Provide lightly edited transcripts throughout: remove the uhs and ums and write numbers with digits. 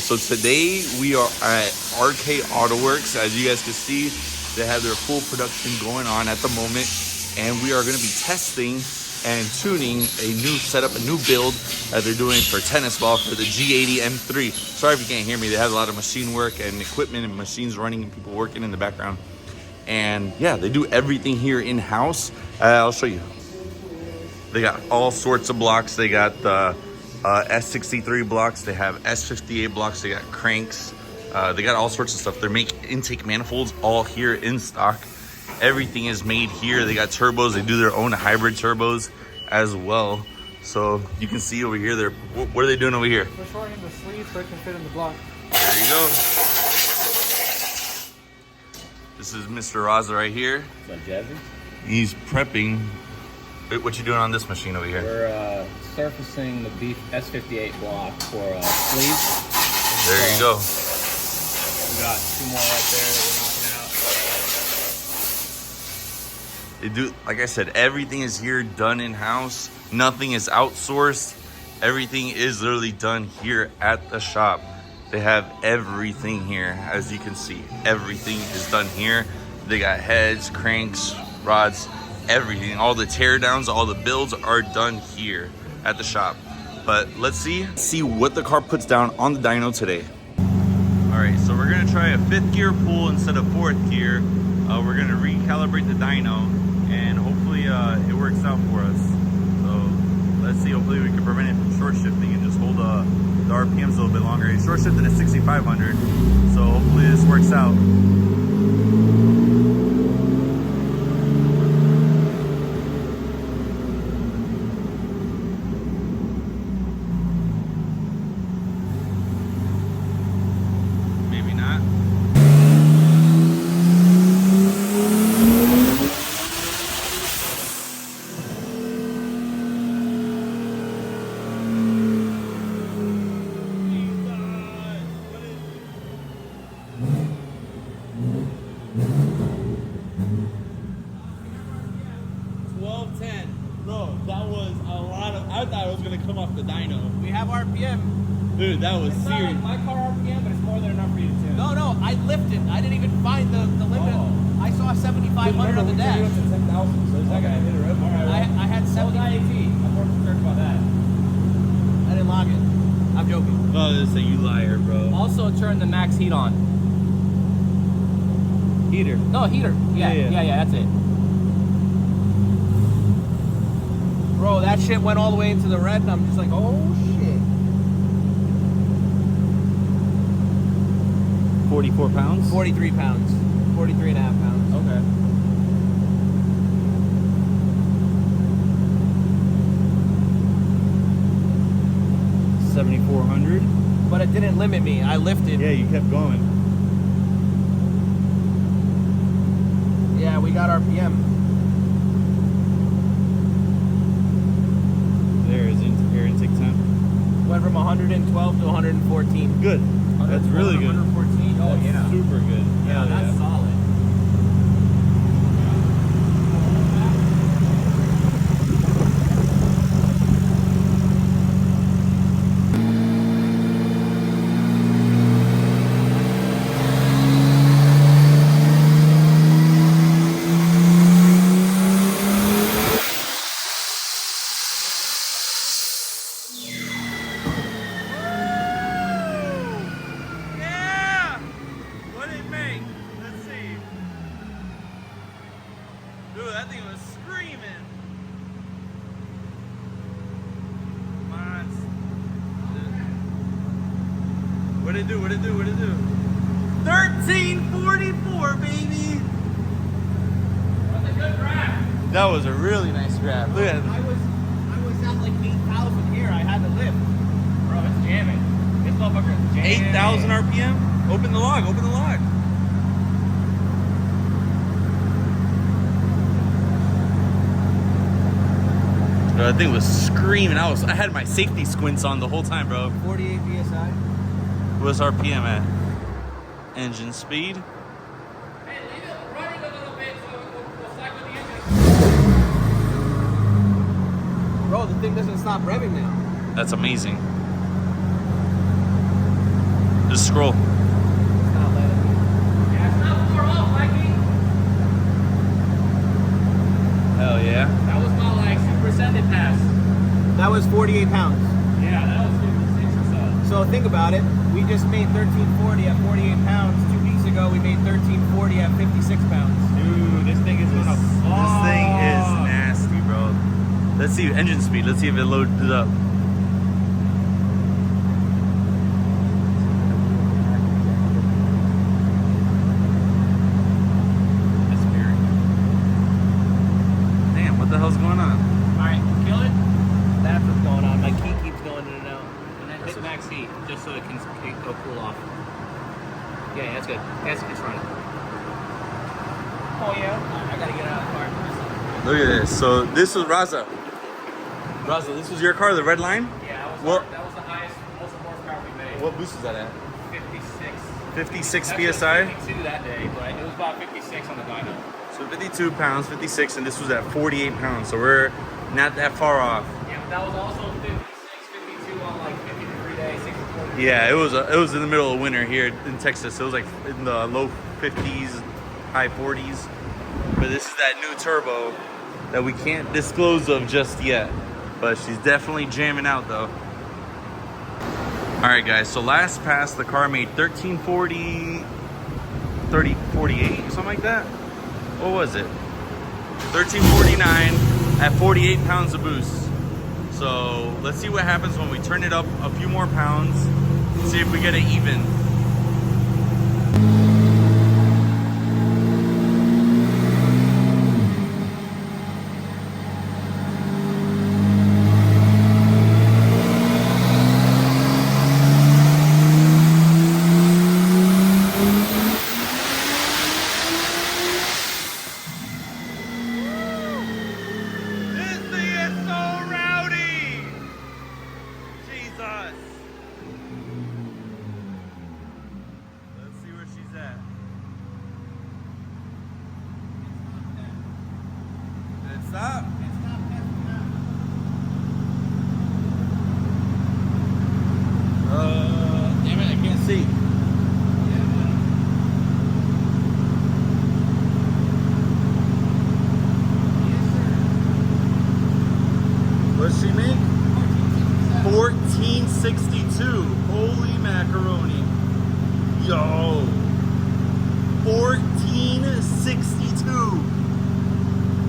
So today we are at RK Autowerks. As you guys can see, they have their full production going on at the moment, and we are going to be testing and tuning a new setup, a new build that they're doing for tennis ball for the G80 M3. Sorry if you can't hear me. They have a lot of machine work and equipment and machines running and people working in the background. And yeah, they do everything here in-house. I'll show you. They got all sorts of blocks. They got the S63 blocks. They have S58 blocks. They got cranks. They got all sorts of stuff. They make intake manifolds all here in stock. Everything is made here. They got turbos. They do their own hybrid turbos as well. So you can see over here, what are they doing over here? We're shortening the sleeve so it can fit in the block. There you go. This is Mr. Raza right here. What's up, Jazzy? He's prepping. What you doing on this machine over here? We're surfacing the beef S58 block for sleeves. There you go. We got 2 more right there that we're knocking out. They do, like I said, everything is here done in-house. Nothing is outsourced. Everything is literally done here at the shop. They have everything here, as you can see. Everything is done here. They got heads, cranks, rods, everything. All the teardowns, all the builds are done here at the shop. But let's see what the car puts down on the dyno today. All right, so we're gonna try a 5th gear pull instead of 4th gear. We're gonna recalibrate the dyno, and hopefully it works out for us. So let's see, hopefully we can prevent it from short shifting and just hold the RPMs a little bit longer. It's short shifted at 6,500, so hopefully this works out. Maybe not. I thought it was gonna come off the dyno. We have RPM. Dude, that was It's not serious. like my car RPM, but it's more than enough for you to tune. No, I lifted. I didn't even find the limit. Oh. I saw 7,500 on the dash. We up to 10,000, so it's not gonna hit it. All right. I had 70. I'm more concerned about that. I didn't log it. I'm joking. Oh, this is you liar, bro. Also, turn the max heat on. Heater. No, heater. Yeah, that's it. Bro, that shit went all the way into the red, and I'm just like, oh shit. 44 pounds? 43 pounds. 43 and a half pounds. Okay. $7,400. But it didn't limit me. I lifted. Yeah, you kept going. Yeah, we got RPM. There's air intake temp. Went from 112 to 114. Good. That's really good. 114? Oh, That's yeah. super good. Yeah, that's solid. Dude, that thing was screaming. Come on. What'd it do? 1344, baby. That's a good grab. That was a really nice grab. Look at it. I was at like 8,000 here. I had to lift. Bro, it's jamming. This motherfucker is jamming. 8,000 RPM? Open the log. That thing was screaming. I had my safety squints on the whole time, bro. 48 PSI. What's RPM at? Engine speed. Hey, leave it running a little bit so we'll slack with the engine. Bro, the thing doesn't stop revving now. That's amazing. Just scroll. It's not letting me. Yeah, it's not far off, Mikey. Hell yeah. That was my like super sended pass. That was 48 pounds. Yeah, that was 56 or so. So think about it. We just made 1340 at 48 pounds. 2 weeks ago, we made 1340 at 56 pounds. Dude, this thing is gonna fall. This thing is nasty, bro. Let's see engine speed. Let's see if it loads up. That's scary. Damn, what the hell's going on? Alright, kill it. That's what's going on. My key keeps going in and out. And then hit max heat just so it can go cool off. Yeah, that's good. That's good running. Oh yeah. I gotta get out of the car. Look at this. So this was Raza. Raza, this was your car, the red line? Yeah, that Well- was the highest, most horsepower we made. What boost is that at? 56. 56 Actually, it was PSI? 52 that day, but it was about 56 on the dyno. So 52 pounds, 56, and this was at 48 pounds. So we're not that far off. Yeah, but that was also 56, 52 on like 53 days, 64. Yeah, it was in the middle of winter here in Texas. It was like in the low 50s, high 40s. But this is that new turbo that we can't disclose of just yet. But she's definitely jamming out though. All right, guys. So last pass, the car made 1340, 3048, something like that. What was it? 1349 at 48 pounds of boost. So let's see what happens when we turn it up a few more pounds. See if we get it even. Stop. Damn it, I can't see. What's she make? 1462. Holy macaroni. Yo. 1462.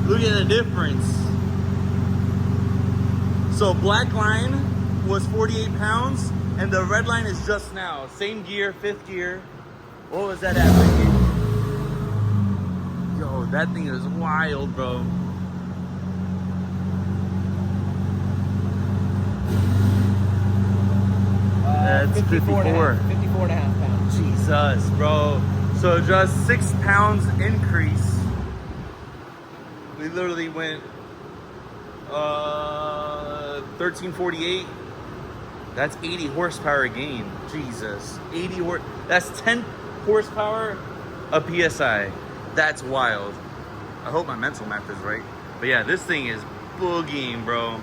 Look at the difference. So black line was 48 pounds and the red line is just now. Same gear, 5th gear. What was that at? Yo, that thing is wild, bro. That's 54. 54 and a half pounds. Jesus, bro. So just 6 pounds increase. We literally went 1348. That's 80 horsepower gain. Jesus. 80 horse. That's 10 horsepower a PSI. That's wild. I hope my mental math is right. But yeah, this thing is boogieing, bro.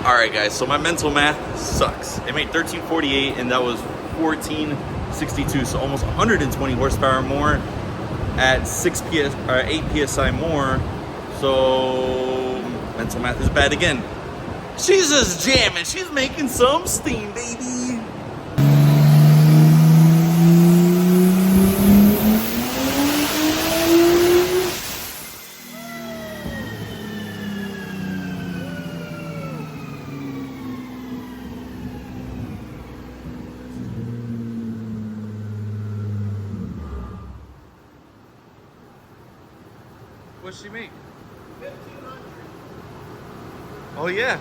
Alright guys, so my mental math sucks. It made 1348 and that was 1462. So almost 120 horsepower more at 8 PSI more. So mental math is bad again. She's just jamming. She's making some steam, baby. What's she make? 1,500. Oh yeah,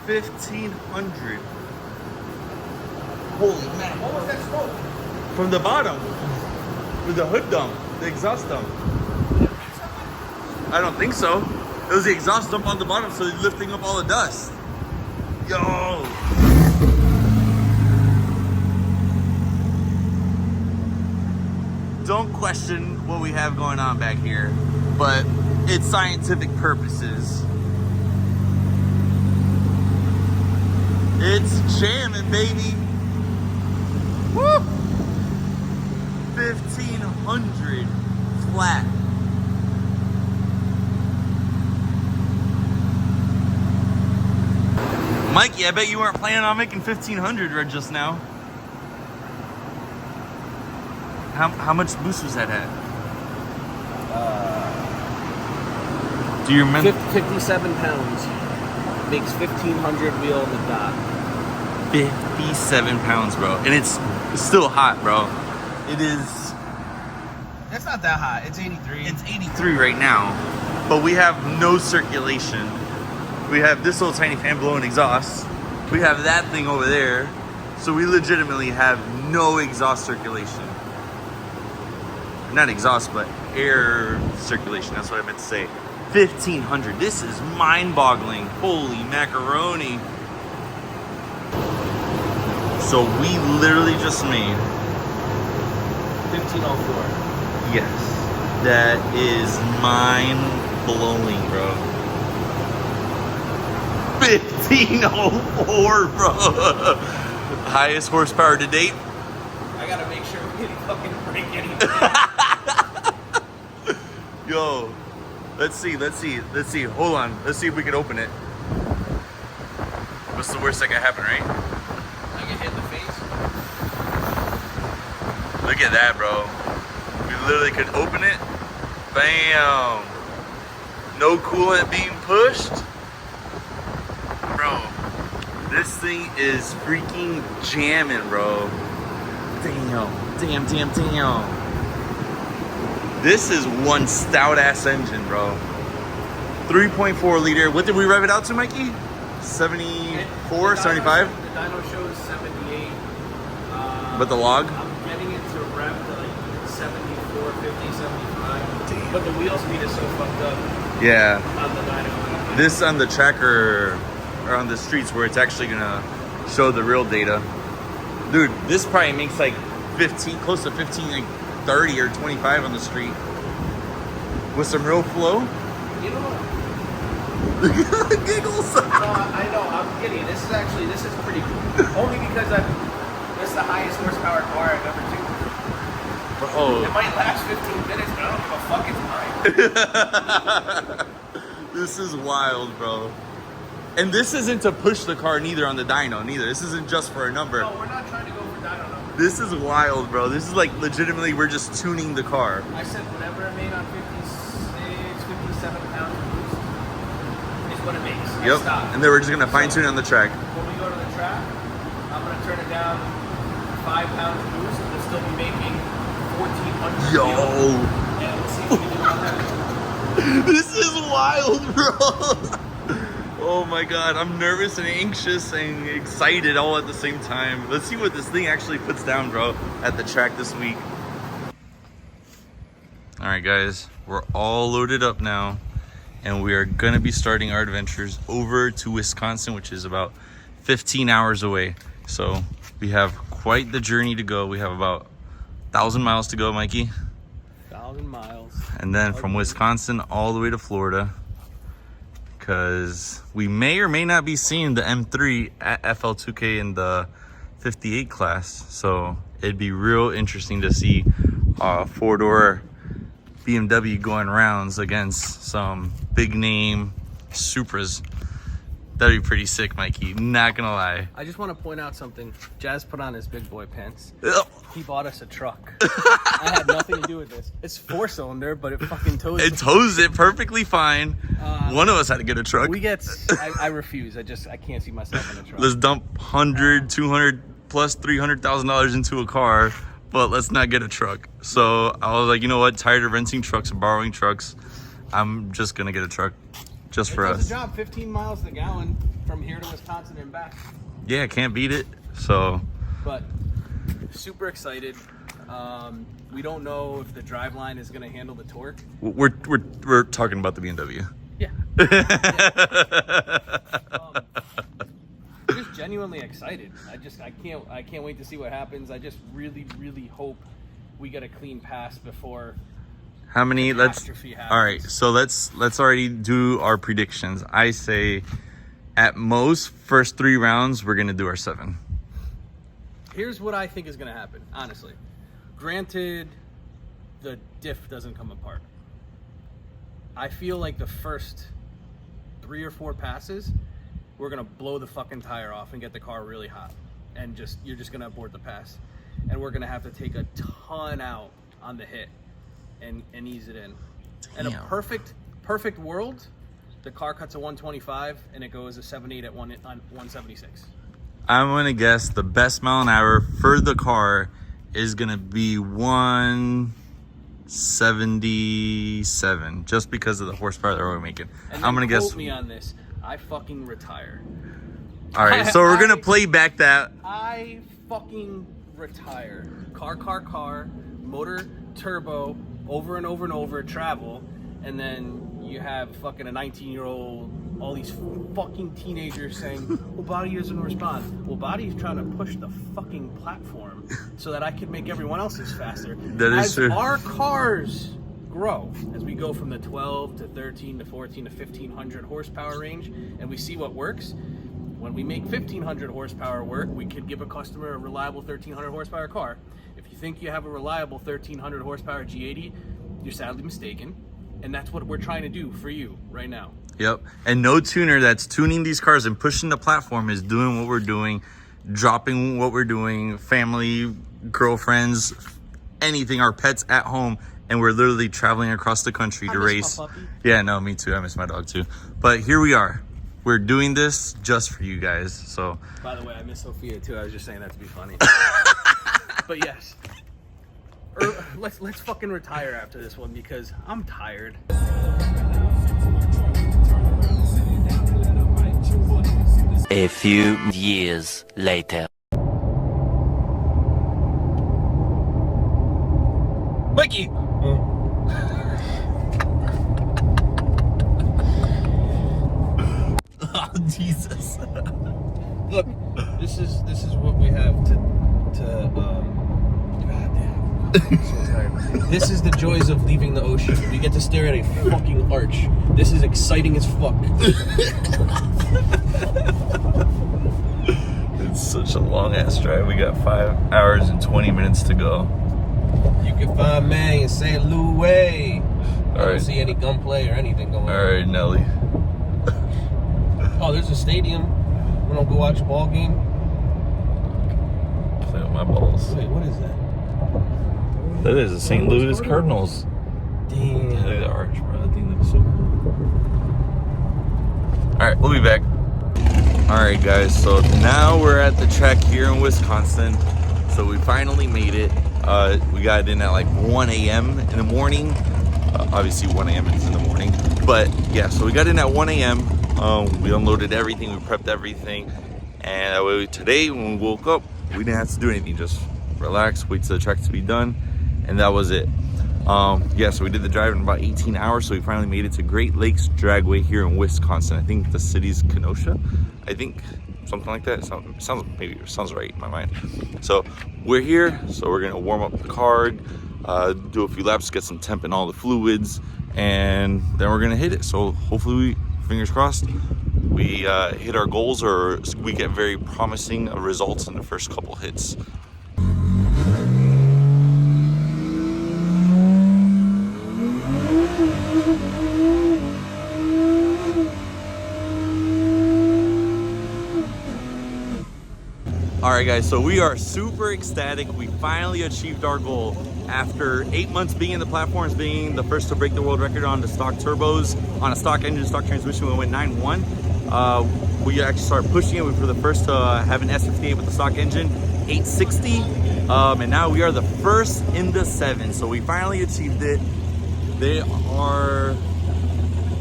1,500. Holy man! What was that smoke? From the bottom, with the hood dump, the exhaust dump. I don't think so. It was the exhaust dump on the bottom, so it's lifting up all the dust. Yo. Don't question what we have going on back here, but it's scientific purposes. It's jamming, baby. 1,500 flat. Mikey, I bet you weren't planning on making 1,500 right just now. How much boost was that at? Do you remember? 57 pounds. Makes 1,500 wheel on the dot. 57 pounds, bro. And it's still hot, bro. It is. That's not that hot. It's 83. It's 83 right now. But we have no circulation. We have this little tiny fan blowing exhaust. We have that thing over there. So we legitimately have no exhaust circulation. Not exhaust, but air circulation. That's what I meant to say. 1,500. This is mind-boggling. Holy macaroni. So we literally just made 1,504. Yes. That is mind-blowing, bro. 1,504, bro. Highest horsepower to date. I gotta make sure we didn't fucking break anything. Yo, let's see. Hold on. Let's see if we can open it. What's the worst that can happen, right? I get hit in the face. Look at that, bro. We literally could open it. Bam. No coolant being pushed. Bro, this thing is freaking jamming, bro. Damn. This is one stout ass engine, bro. 3.4 liter. What did we rev it out to, Mikey? 74, 75? The dyno shows 78. But the log? I'm getting it to rev to like 74, 50, 75. Damn. But the wheel speed is so fucked up Yeah. on the dyno. This on the tracker or on the streets where it's actually gonna show the real data. Dude, this probably makes like 15, close to 15, like 30 or 25 on the street. With some real flow. You know what? Giggles. No, I know, I'm kidding. This is pretty cool. Only because this is the highest horsepower car I've ever driven. Oh. It might last 15 minutes, but I don't give a fuck, it's mine. This is wild, bro. And this isn't to push the car neither on the dyno, neither. This isn't just for a number. No, we're not trying to go for dyno numbers. This is wild, bro. This is like legitimately we're just tuning the car. I said whatever it made on 56, 57 pounds of boost is what it makes. I Yep. stopped. And then we're just gonna fine tune on the track. When we go to the track, I'm gonna turn it down 5 pounds of boost and we'll still be making 1,400. Yo. Yeah, let's see what we do on that. This is wild, bro. Oh my god, I'm nervous and anxious and excited all at the same time. Let's see what this thing actually puts down, bro, at the track this week. All right, guys, we're all loaded up now, and we are gonna be starting our adventures over to Wisconsin, which is about 15 hours away. So we have quite the journey to go. We have about 1,000 miles to go, Mikey. 1,000 miles. And then from Wisconsin all the way to Florida, because we may or may not be seeing the M3 at FL2K in the 58 class. So it'd be real interesting to see a four-door BMW going rounds against some big name Supras. That'd be pretty sick, Mikey. Not gonna lie. I just want to point out something. Jazz put on his big boy pants. Ugh. He bought us a truck. I had nothing to do with this. It's 4-cylinder, but it fucking tows. It tows it perfectly fine. One of us had to get a truck. I refuse. I can't see myself in a truck. Let's dump 100, 200 plus $300,000 into a car, but let's not get a truck. So I was like, you know what? Tired of renting trucks and borrowing trucks. I'm just gonna get a truck just for It does us. the job. 15 miles a gallon from here to Wisconsin and back. Yeah, can't beat it. So But super excited. We don't know if the driveline is going to handle the torque. we're talking about the BMW. Yeah. Just genuinely excited. I can't wait to see what happens. I just really hope we get a clean pass before. How many? Let's. Catastrophe happens. All right. So let's already do our predictions. I say, at most, first 3 rounds we're gonna do our 7. Here's what I think is going to happen. Honestly, Granted, the diff doesn't come apart. I feel like the first 3 or 4 passes, we're gonna blow the fucking tire off and get the car really hot, and you're just gonna abort the pass, and we're gonna have to take a ton out on the hit and ease it in. In a perfect world, the car cuts a 125 and it goes a 78 at 176. I'm gonna guess the best mile an hour for the car is gonna be 177, just because of the horsepower that we're making. And I'm gonna guess. Quote me on this. I fucking retire. All right, so we're gonna play back that. I fucking retire. Car, motor, turbo, over and over and over, travel, and then you have fucking a 19-year-old, all these fucking teenagers saying, well, body doesn't respond. Well, body's trying to push the fucking platform so that I can make everyone else's faster. That is true. As our cars grow, as we go from the 12 to 13 to 14 to 1500 horsepower range, and we see what works, when we make 1500 horsepower work, we could give a customer a reliable 1300 horsepower car. If you think you have a reliable 1300 horsepower G80, you're sadly mistaken. And that's what we're trying to do for you right now. Yep. And no tuner that's tuning these cars and pushing the platform is doing what we're doing, dropping what we're doing, family, girlfriends, anything, our pets at home, and we're literally traveling across the country to race. Yeah, no, me too. I miss my dog too. But here we are. We're doing this just for you guys. So. By the way, I miss Sophia too. I was just saying that to be funny. But yes. Let's fucking retire after this one because I'm tired. A few years later. Mikey! Oh, Jesus. Look, this is what we have to This is the joys of leaving the ocean. We get to stare at a fucking arch. This is exciting as fuck. It's such a long ass drive. We got 5 hours and 20 minutes to go. You can find me in St. Louis. I don't right. see any gunplay or anything going on. All right, Nelly. Oh, there's a stadium. We don't go watch a ball game. Play with my balls. Wait, what is that? That is the St. Louis Cardinals. Damn. Look at the arch, bro. That thing looks so cool. All right, we'll be back. All right, guys. So now we're at the track here in Wisconsin. So we finally made it. We got in at like 1 a.m. in the morning. Obviously, 1 a.m. is in the morning. But yeah, so we got in at 1 a.m. We unloaded everything. We prepped everything. And today, when we woke up, we didn't have to do anything. Just relax, wait till the track to be done. And that was it. Yeah, so we did the drive in about 18 hours. So we finally made it to Great Lakes Dragway here in Wisconsin. I think the city's Kenosha. I think something like that. It sounds right in my mind. So we're here. So we're gonna warm up the car, do a few laps, get some temp in all the fluids, and then we're gonna hit it. So hopefully, fingers crossed, we hit our goals or we get very promising results in the first couple hits. All right, guys, so we are super ecstatic. We finally achieved our goal. After 8 months being in the platforms, being the first to break the world record on the stock turbos, on a stock engine, stock transmission, we went 9.1. We actually started pushing it. We were the first to have an S58 with the stock engine, 860. And now we are the first in the 7. So we finally achieved it. They are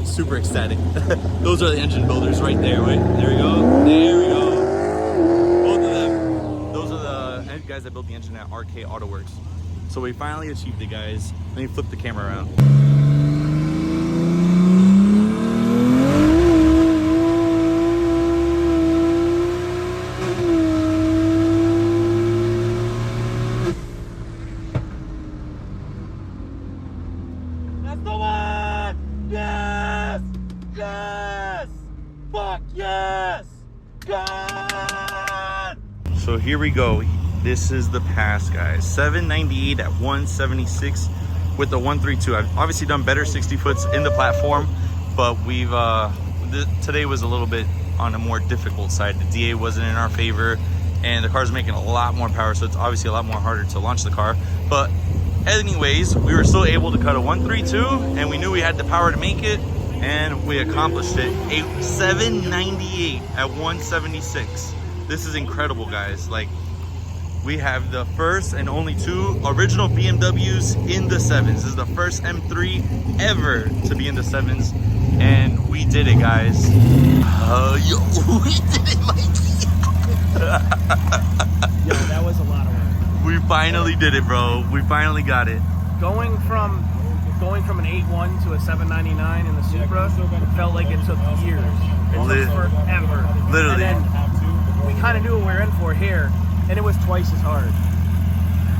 super ecstatic. Those are the engine builders right there. Wait, there we go. There we go. Guys that built the engine at Autowerks. So we finally achieved it, guys. Let me flip the camera around. That's the one! Yes! Yes! Fuck yes! God! So here we go. This is the pass, guys. 798 at 176 with the 132. I've obviously done better 60 foots in the platform, but we've today was a little bit on a more difficult side. The DA wasn't in our favor, and the car's making a lot more power, so it's obviously a lot more harder to launch the car. But anyways, we were still able to cut a 132, and we knew we had the power to make it, and we accomplished it. A 798 at 176. This is incredible, guys. Like, we have the first and only 2 original BMWs in the 7s. This is the first M3 ever to be in the 7s, and we did it, guys. Yo, we did it, Mikey. Yo, that was a lot of work. We finally did it, bro. We finally got it. Going from an 8.1 to a 799 in the Supra felt like it took years. It took forever. Literally. And then we kind of knew what we were in for here, and it was twice as hard.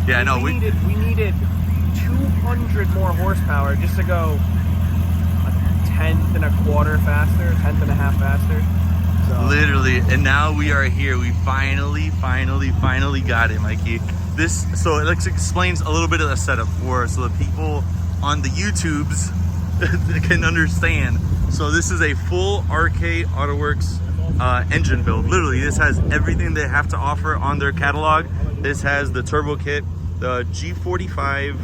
Yeah, I know. We needed 200 more horsepower just to go a 1/10 and a quarter faster, 1/10 and a half faster. So. Literally, and now we are here. We finally got it, Mikey. So it explains a little bit of the setup for us, so the people on the YouTubes can understand. So this is a full RK Autowerks engine build. Literally, this has everything they have to offer on their catalog. This has the turbo kit, the G45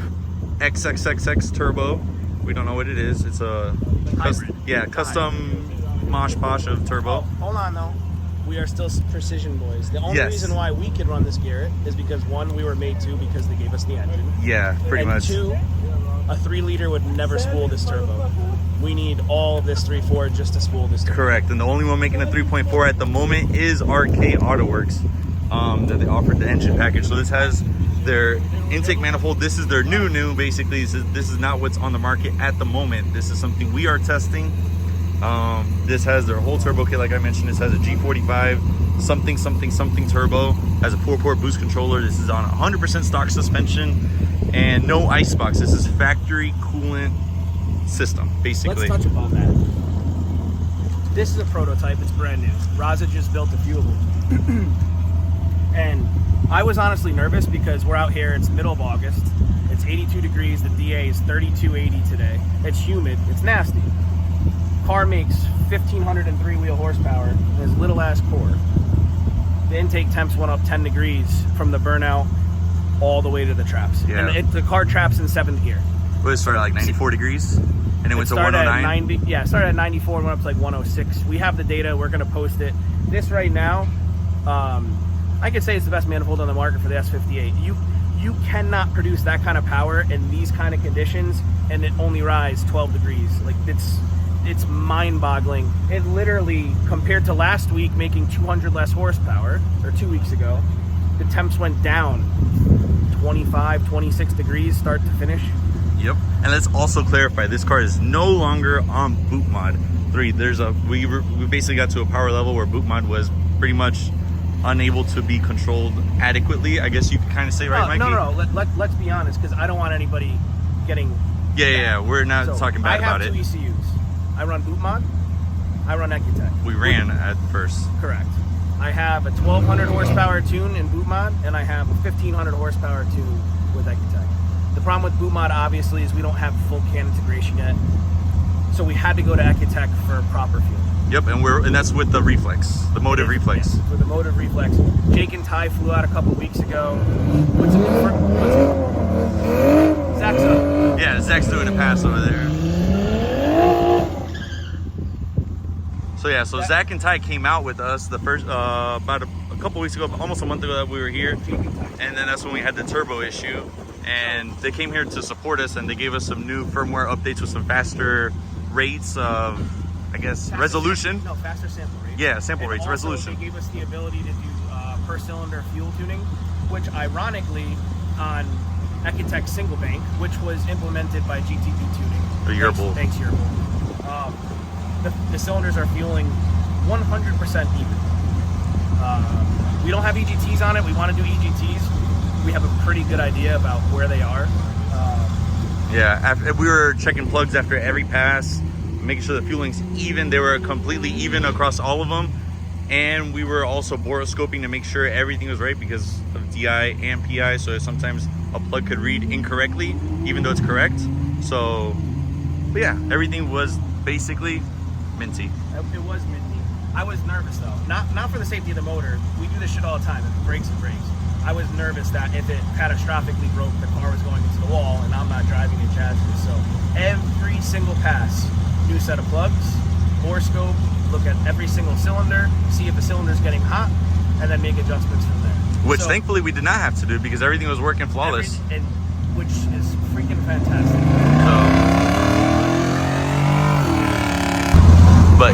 XXXX turbo. We don't know what it is. It's a custom mosh posh of turbo. Hold on though. We are still precision boys. The only Yes. reason why we could run this Garrett is because 1, we were made to because they gave us the engine. Yeah, pretty And much. 2, a 3-liter would never spool this turbo. We need all of this 3.4 just to spool this turbo. Correct, and the only one making a 3.4 at the moment is RK Autowerks, that they offered the engine package. So this has their intake manifold. This is their new basically. This is not what's on the market at the moment. This is something we are testing. This has their whole turbo kit, like I mentioned. This has a G45 something turbo, has a 4-port boost controller. This is on 100% stock suspension and no ice box. This is factory coolant system, basically. Let's touch upon that. This is a prototype. It's brand new. Raza just built a few of them. And I was honestly nervous because we're out here. It's middle of August. It's 82 degrees. The DA is 3280 today. It's humid. It's nasty. Car makes 1,503 wheel horsepower. Has little ass core. The intake temps went up 10 degrees from the burnout all the way to the traps. Yeah. And the car traps in 7th gear. Well, it started at like 94 degrees, and it went to 109. At 90, yeah, it started at 94 and went up to like 106. We have the data. We're going to post it. This right now, I could say it's the best manifold on the market for the S58. You cannot produce that kind of power in these kind of conditions, and it only rise 12 degrees. Like, it's mind-boggling. It literally, compared to last week making 200 less horsepower, or 2 weeks ago, the temps went down 25, 26 degrees start to finish. Yep. And let's also clarify, this car is no longer on boot mod 3. We basically got to a power level where boot mod was pretty much unable to be controlled adequately, I guess you could kind of say, right, Mikey? No. Let's be honest, because I don't want anybody getting... Yeah, we're not talking bad about it. I have 2 ECUs. I run boot mod, I run EcuTek. We ran at first. Correct. I have a 1200 horsepower tune in boot mod, and I have a 1500 horsepower tune with EcuTek. The problem with boot mod, obviously, is we don't have full CAN integration yet, so we had to go to EcuTek for proper fuel. Yep, and that's with the Reflex, the Motiv Reflex. Yeah, with the Motiv Reflex. Jake and Ty flew out a couple weeks ago. Zach's up. Yeah, Zach's doing a pass over there. So Zach and Ty came out with us the first about a couple weeks ago, almost a month ago that we were here, and then that's when we had the turbo issue, and they came here to support us, and they gave us some new firmware updates with some faster rates of, I guess, resolution. Faster sample rates. Yeah, sample rates, also, resolution. They gave us the ability to do per cylinder fuel tuning, which ironically on EcuTek single bank, which was implemented by GTP Tuning. Thanks, Yearbull. The cylinders are fueling 100% even. We don't have EGTs on it. We want to do EGTs. We have a pretty good idea about where they are. We were checking plugs after every pass, making sure the fueling's even. They were completely even across all of them. and we were also boroscoping to make sure everything was right because of DI and PI, so sometimes a plug could read incorrectly even though it's correct. So but yeah, everything was basically minty. It was minty. I was nervous though, not for the safety of the motor. We do this shit all the time. If it breaks, it breaks. I was nervous that if it catastrophically broke, the car was going into the wall, and I'm not driving in chassis. So every single pass, new set of plugs, boroscope, look at every single cylinder, see if the cylinder's getting hot, and then make adjustments from there. Which so, thankfully we did not have to do because everything was working flawless. Which is freaking fantastic. But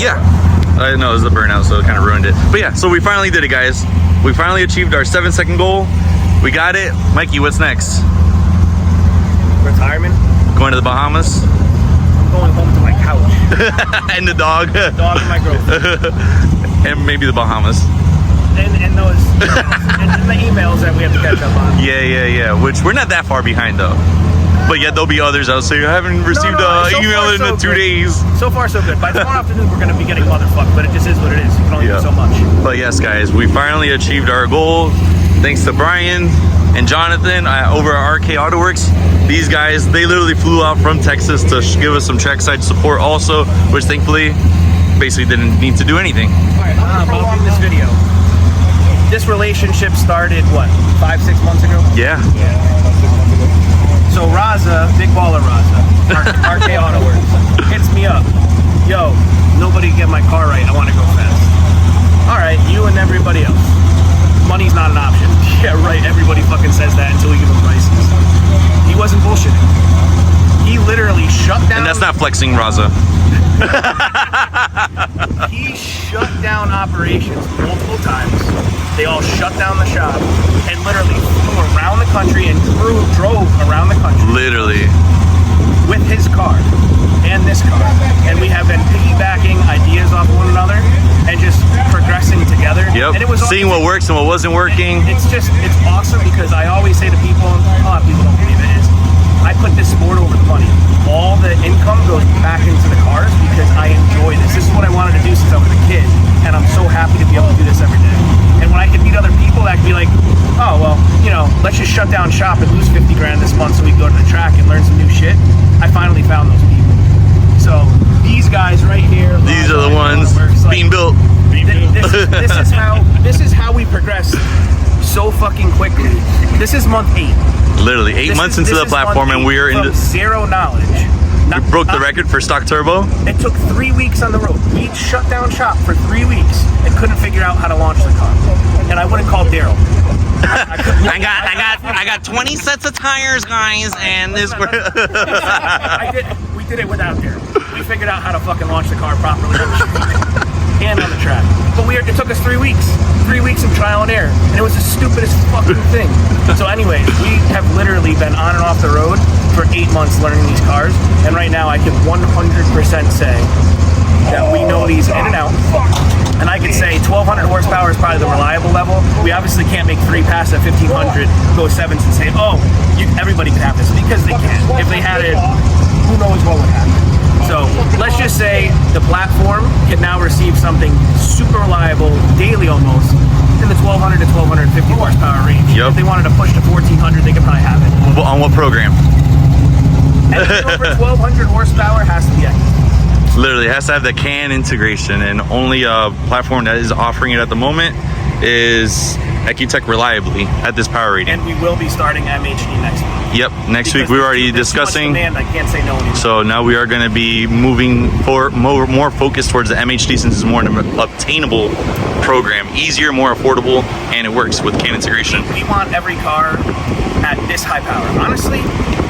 yeah, I know it was the burnout, so it kind of ruined it. But yeah, so we finally did it, guys. We finally achieved our 7-second goal. We got it. Mikey, what's next? Retirement. Going to the Bahamas. I'm going home to my couch. And the dog. Dog and my girlfriend. And maybe the Bahamas. And those and the emails that we have to catch up on. Yeah. Which we're not that far behind though. But yet there'll be others out saying I haven't received an email in 2 days. So far so good. By tomorrow afternoon we're gonna be getting motherfucked, but it just is what it is. You can only do so much. But yes, guys, we finally achieved our goal. Thanks to Brian and Jonathan over at RK Autowerks. These guys, they literally flew out from Texas to give us some trackside support also, which thankfully basically didn't need to do anything. Alright, I'll do this video. This relationship started, what, 5-6 months ago? Yeah. So Raza, big baller Raza, RK Autowerks, hits me up. Yo, nobody get my car right, I want to go fast. Alright, you and everybody else. Money's not an option. Yeah, right, everybody fucking says that until we give them prices. He wasn't bullshitting. He literally shut down... And that's not flexing, Raza. He shut down operations multiple times. They all shut down the shop and literally flew around the country and drove around the country. Literally. With his car and this car. And we have been piggybacking ideas off one another and just progressing together. Yep. And it was seeing what works and what wasn't working. It's awesome because I always say to people, a lot of people don't believe it, is I put this sport over the money. All the income goes back into the cars because I enjoy this. This is what I wanted to do since I was a kid, and I'm so happy to be able to do this every day. And when I can meet other people that can be like, oh, well, you know, let's just shut down shop and lose 50 grand this month so we can go to the track and learn some new shit, I finally found those people. So these guys right here, these are the ones being built. This is how we progress so fucking quickly. This is month 8. Literally 8 months into the platform, and we're in zero knowledge. We broke the record for stock turbo. It took 3 weeks on the road. We shut down shop for 3 weeks and couldn't figure out how to launch the car. And I wouldn't call Daryl. I got 20 sets of tires, guys, and this. We did it without Daryl. We figured out how to fucking launch the car properly and on the track. But it took us 3 weeks. 3 weeks of trial and error, and it was the stupidest fucking thing. So anyways, we have literally been on and off the road for 8 months learning these cars, and right now I can 100% say that we know these in and out. And I could say 1200 horsepower is probably the reliable level. We obviously can't make 3 passes at 1500, go 7s and say, oh, everybody could have this, because they can. If they had it, who knows what would happen. So let's just say the platform can now receive something super reliable, daily almost, in the 1200 to 1250 horsepower range. Yep. If they wanted to push to 1400, they could probably have it. On what program? Anything over 1200 horsepower has to be EcuTek. Literally, it has to have the CAN integration, and only a platform that is offering it at the moment is EcuTek reliably at this power rating. And we will be starting MHD next week. Yep, next week we were already discussing. Demand, I can't say no anymore. So now we are going to be moving for more focused towards the MHD, since it's more an obtainable program, easier, more affordable, and it works with CAN integration. We want every car at this high power. Honestly,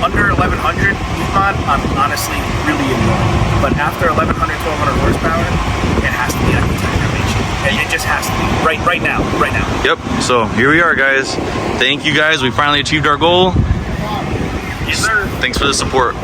under 1100 Piedmont, I'm honestly really enjoying. But after 1100, 1200 horsepower, it has to be EcuTek MHD. It just has to be right now. Yep. So here we are, guys. Thank you, guys. We finally achieved our goal. Yes, sir. Thanks for the support.